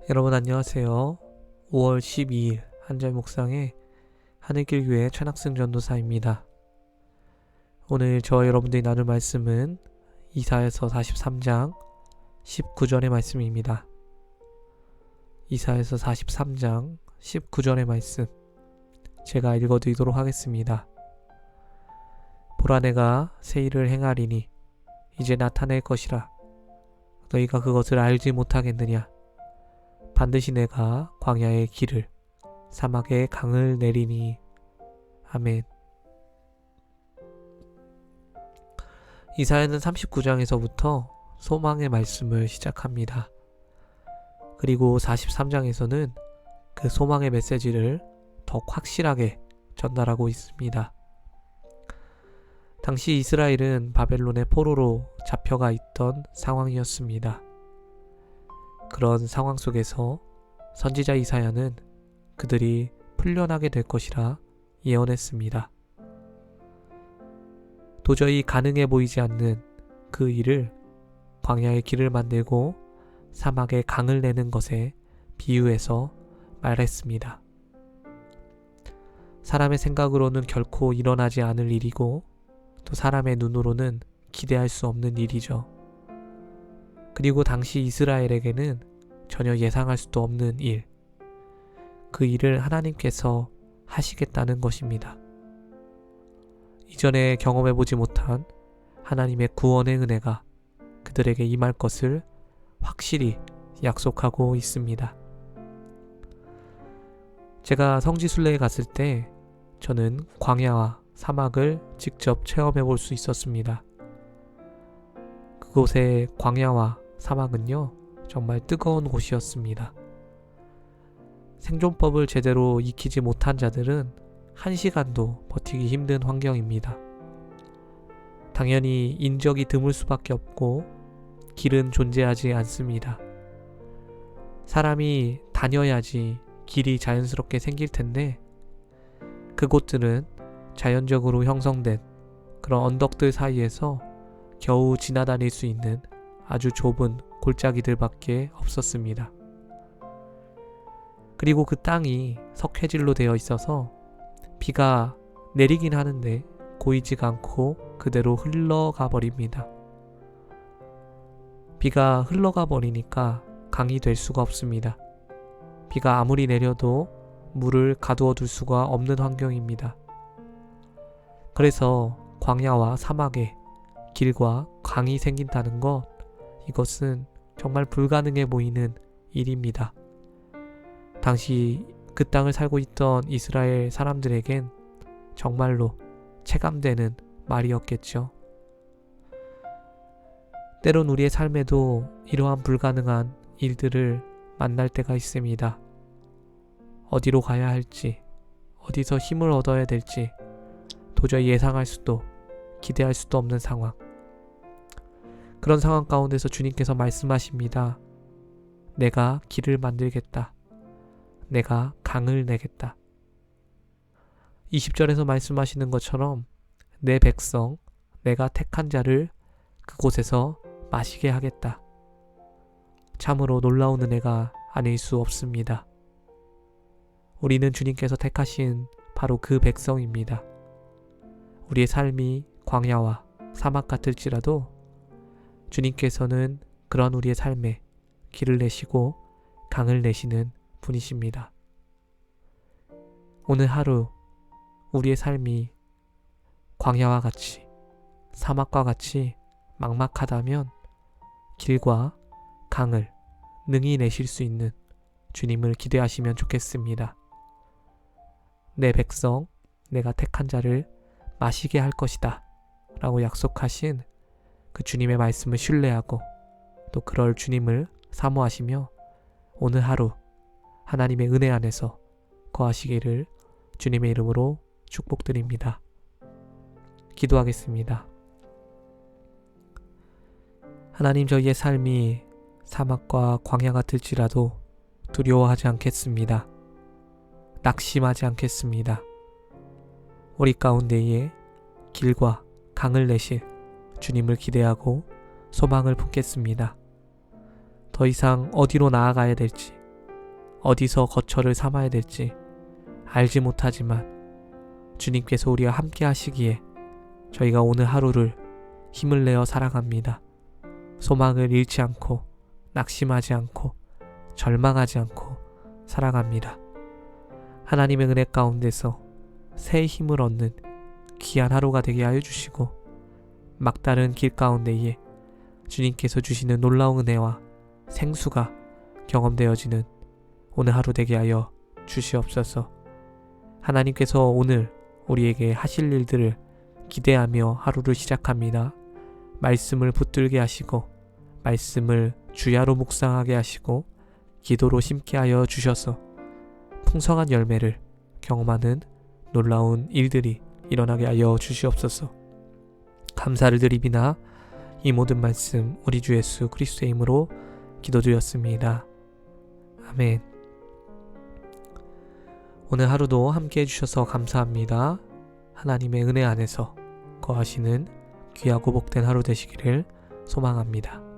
여러분 안녕하세요. 5월 12일 한절 묵상의 하늘길교회 최낙승 전도사입니다. 오늘 저와 여러분들이 나눌 말씀은 이사야서 43장 19절의 말씀입니다. 이사야서 43장 19절의 말씀 제가 읽어드리도록 하겠습니다. 보라 내가 새 일을 행하리니 이제 나타낼 것이라 너희가 그것을 알지 못하겠느냐. 반드시 내가 광야의 길을 사막의 강을 내리니. 아멘. 이사야는 39장에서부터 소망의 말씀을 시작합니다. 그리고 43장에서는 그 소망의 메시지를 더욱 확실하게 전달하고 있습니다. 당시 이스라엘은 바벨론의 포로로 잡혀가 있던 상황이었습니다. 그런 상황 속에서 선지자 이사야는 그들이 풀려나게 될 것이라 예언했습니다. 도저히 가능해 보이지 않는 그 일을 광야의 길을 만들고 사막의 강을 내는 것에 비유해서 말했습니다. 사람의 생각으로는 결코 일어나지 않을 일이고 또 사람의 눈으로는 기대할 수 없는 일이죠. 그리고 당시 이스라엘에게는 전혀 예상할 수도 없는 일, 그 일을 하나님께서 하시겠다는 것입니다. 이전에 경험해보지 못한 하나님의 구원의 은혜가 그들에게 임할 것을 확실히 약속하고 있습니다. 제가 성지순례에 갔을 때 저는 광야와 사막을 직접 체험해볼 수 있었습니다. 그곳의 광야와 사막은요, 정말 뜨거운 곳이었습니다. 생존법을 제대로 익히지 못한 자들은 1시간도 버티기 힘든 환경입니다. 당연히 인적이 드물 수밖에 없고 길은 존재하지 않습니다. 사람이 다녀야지 길이 자연스럽게 생길 텐데 그곳들은 자연적으로 형성된 그런 언덕들 사이에서 겨우 지나다닐 수 있는 아주 좁은 골짜기들밖에 없었습니다. 그리고 그 땅이 석회질로 되어 있어서 비가 내리긴 하는데 고이지가 않고 그대로 흘러가 버립니다. 비가 흘러가 버리니까 강이 될 수가 없습니다. 비가 아무리 내려도 물을 가두어 둘 수가 없는 환경입니다. 그래서 광야와 사막에 길과 강이 생긴다는 것, 이것은 정말 불가능해 보이는 일입니다. 당시 그 땅을 살고 있던 이스라엘 사람들에겐 정말로 체감되는 말이었겠죠. 때론 우리의 삶에도 이러한 불가능한 일들을 만날 때가 있습니다. 어디로 가야 할지, 어디서 힘을 얻어야 될지 도저히 예상할 수도 기대할 수도 없는 상황. 그런 상황 가운데서 주님께서 말씀하십니다. 내가 길을 만들겠다. 내가 강을 내겠다. 20절에서 말씀하시는 것처럼 내 백성, 내가 택한 자를 그곳에서 마시게 하겠다. 참으로 놀라운 은혜가 아닐 수 없습니다. 우리는 주님께서 택하신 바로 그 백성입니다. 우리의 삶이 광야와 사막 같을지라도 주님께서는 그런 우리의 삶에 길을 내시고 강을 내시는 분이십니다. 오늘 하루 우리의 삶이 광야와 같이 사막과 같이 막막하다면 길과 강을 능히 내실 수 있는 주님을 기대하시면 좋겠습니다. 내 백성, 내가 택한 자를 마시게 할 것이다 라고 약속하신 그 주님의 말씀을 신뢰하고 또 그럴 주님을 사모하시며 오늘 하루 하나님의 은혜 안에서 거하시기를 주님의 이름으로 축복드립니다. 기도하겠습니다. 하나님, 저희의 삶이 사막과 광야 같을지라도 두려워하지 않겠습니다. 낙심하지 않겠습니다. 우리 가운데에 길과 강을 내실 주님을 기대하고 소망을 품겠습니다. 더 이상 어디로 나아가야 될지, 어디서 거처를 삼아야 될지 알지 못하지만 주님께서 우리와 함께 하시기에 저희가 오늘 하루를 힘을 내어 살아갑니다. 소망을 잃지 않고 낙심하지 않고 절망하지 않고 살아갑니다. 하나님의 은혜 가운데서 새 힘을 얻는 귀한 하루가 되게 하여 주시고 막다른 길 가운데에 주님께서 주시는 놀라운 은혜와 생수가 경험되어지는 오늘 하루 되게 하여 주시옵소서. 하나님께서 오늘 우리에게 하실 일들을 기대하며 하루를 시작합니다. 말씀을 붙들게 하시고 말씀을 주야로 묵상하게 하시고 기도로 심게 하여 주셔서 풍성한 열매를 경험하는 놀라운 일들이 일어나게 하여 주시옵소서. 감사를 드리비나 이 모든 말씀 우리 주 예수 그리스도의 이름으로 기도드렸습니다. 아멘. 오늘 하루도 함께 해주셔서 감사합니다. 하나님의 은혜 안에서 거하시는 귀하고 복된 하루 되시기를 소망합니다.